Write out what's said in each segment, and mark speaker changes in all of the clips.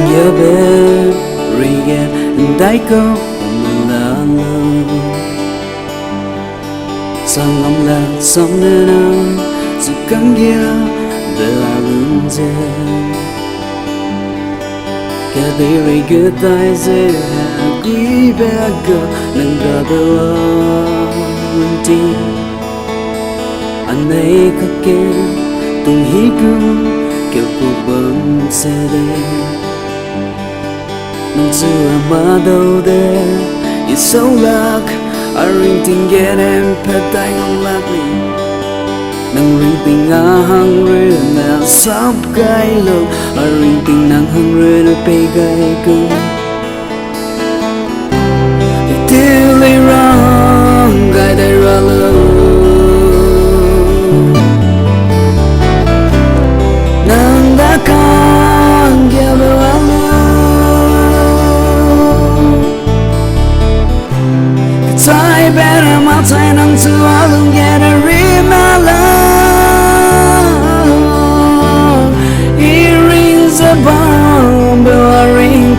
Speaker 1: nhớ về riêng đáy câu là sang ngắm là sống nơi nào dù căng kia về là luôn dễ cả đời rồi cứ tay dễ quý bé cơ nâng đỡ bờ tin anh ấy khắc kê tung hí cứ kiểu cuộc bơm xe đây nâng chưa mà đâu đây ít sâu lạc anh ring tình ghét em phải tay không lạc đi nâng ring tình hăng rơi là sắp gai lâu anh ring tình nang hăng rơi nơi bề gai cưng để tiêu lấy rong gai đây ra lâu nang đã con kia về lâu trái bé ra mắt trái nắng chưa luôn nghe đã rim alone it rings a bomb but ring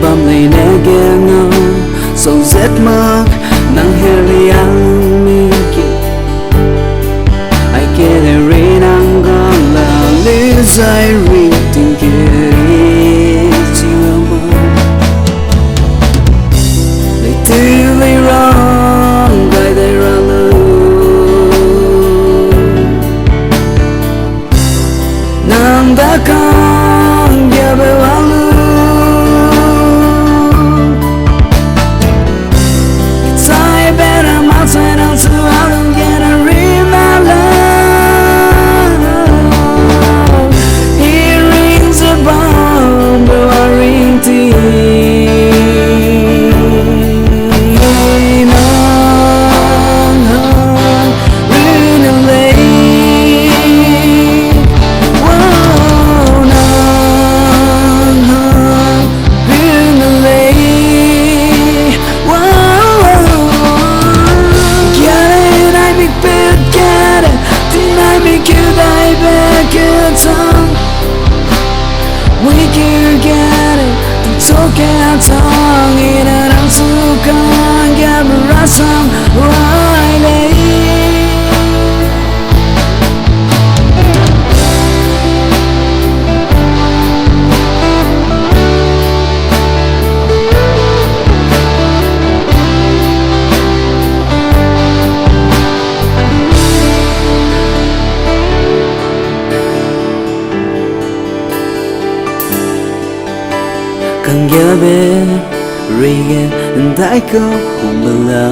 Speaker 1: băm lấy nè ghé ngâu sâu rét mắc nắng hè li ăn mi kì ai kia để ri nắng còn là lý giải ri tình kia chưa mơ để tiêu lấy rong gai đây ra lưu nàng đã con kia về hoa lưu càng nhớ về riêng đáy câu không là